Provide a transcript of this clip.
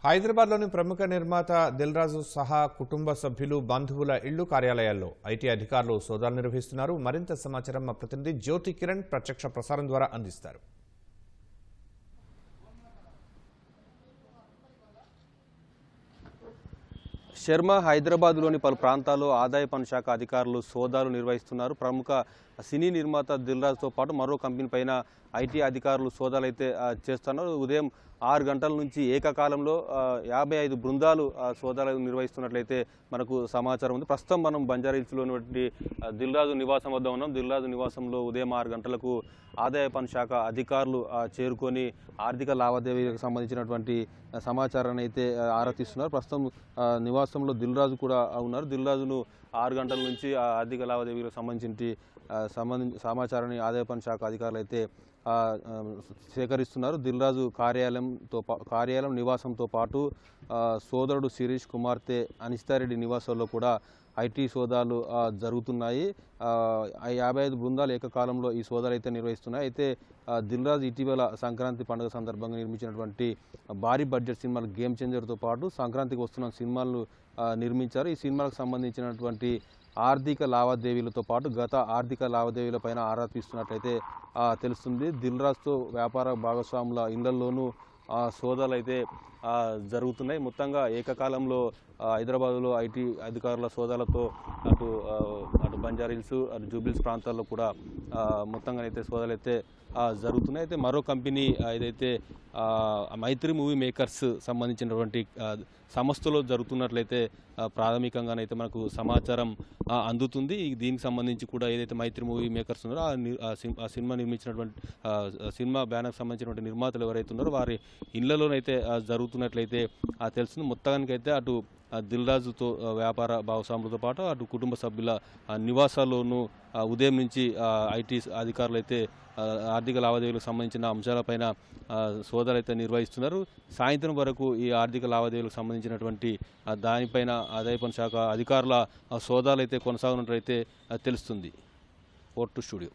హైదరాబాద్లోని ప్రముఖ నిర్మాత దిల్రాజు సహా కుటుంబ సభ్యులు బంధువుల ఇళ్లు కార్యాలయాల్లో ఐటీ అధికారులు సోదాలు నిర్వహిస్తున్నారు. మరింత సమాచారం మా ప్రతినిధి జ్యోతి కిరణ్ ప్రత్యక్ష ప్రసారం ద్వారా అందిస్తారు. శర్మ హైదరాబాద్లోని పలు ప్రాంతాల్లో ఆదాయ పన్ను శాఖ అధికారులు సోదాలు నిర్వహిస్తున్నారు. ప్రముఖ సినీ నిర్మాత దిల్రాజుతో పాటు మరో కంపెనీ పైన ఐటీ అధికారులు సోదాలు అయితే చేస్తున్నారు. ఉదయం 6 గంటల నుంచి ఏకకాలంలో 55 బృందాలు సోదాలు నిర్వహిస్తున్నట్లయితే మనకు సమాచారం ఉంది. ప్రస్తుతం మనం బంజారాహిల్స్లోని దిల్రాజు నివాసం వద్ద ఉన్నాం. దిల్రాజు నివాసంలో ఉదయం 6 గంటలకు ఆదాయ పన్ను శాఖ అధికారులు చేరుకొని ఆర్థిక లావాదేవీలకు సంబంధించినటువంటి సమాచారాన్ని అయితే ఆరా తీస్తున్నారు. ప్రస్తుతం నివాసంలో దిల్రాజు కూడా ఉన్నారు. దిల్రాజును 6 గంటల నుంచి ఆర్థిక లావాదేవీలకు సంబంధించి సమాచారాన్ని ఆదాయ పన్ను శాఖ అధికారులు అయితే సేకరిస్తున్నారు. దిల్రాజు కార్యాలయం నివాసంతో పాటు సోదరుడు శిరీష్ కుమార్తె అనిస్తారెడ్డి నివాసాల్లో కూడా ఐటీ సోదాలు జరుగుతున్నాయి. 55 బృందాలు ఏకకాలంలో ఈ సోదాలు అయితే నిర్వహిస్తున్నాయి. అయితే దిల్రాజు ఇటీవల సంక్రాంతి పండుగ సందర్భంగా నిర్మించినటువంటి భారీ బడ్జెట్ సినిమాలు గేమ్ చేంజర్తో పాటు సంక్రాంతికి వస్తున్న సినిమాలను నిర్మించారు. ఈ సినిమాలకు సంబంధించినటువంటి ఆర్థిక లావాదేవీలతో పాటు గత ఆర్థిక లావాదేవీలపైన ఆరా తీస్తున్నట్లయితే తెలుస్తుంది. దిల్రాజుతో వ్యాపార భాగస్వాముల ఇళ్లలోనూ సోదాలు అయితే జరుగుతున్నాయి. మొత్తంగా ఏకకాలంలో హైదరాబాద్లో ఐటీ అధికారుల సోదాలతో అటు బంజారాహిల్స్ అటు జూబ్లీహిల్స్ ప్రాంతాల్లో కూడా మొత్తంగా అయితే సోదాలు అయితే జరుగుతున్నాయి. అయితే మరో కంపెనీ ఏదైతే మైత్రి మూవీ మేకర్స్ సంబంధించినటువంటి సంస్థలో జరుగుతున్నట్లయితే ప్రాథమికంగానైతే మనకు సమాచారం అందుతుంది. దీనికి సంబంధించి కూడా ఏదైతే మైత్రి మూవీ మేకర్స్ ఉన్నారో ఆ సినిమా నిర్మించినటువంటి సినిమా బ్యానర్కి సంబంధించినటువంటి నిర్మాతలు ఎవరైతే ఉన్నారో వారి ఇళ్లలోనైతే జరుగుతున్నట్లయితే తెలుస్తుంది. మొత్తానికైతే అటు దిల్రాజుతో వ్యాపార భాగస్వాములతో పాటు అటు కుటుంబ సభ్యుల నివాసాల్లోనూ ఉదయం నుంచి ఐటీ అధికారులు అయితే ఆర్థిక లావాదేవీలకు సంబంధించిన అంశాలపైన సోదాలు అయితే నిర్వహిస్తున్నారు. సాయంత్రం వరకు ఈ ఆర్థిక లావాదేవీలకు సంబంధించినటువంటి దానిపైన ఆదాయ పన్ను శాఖ అధికారుల సోదాలు అయితే కొనసాగుతున్నట్లయితే తెలుస్తుంది. Vote to studio.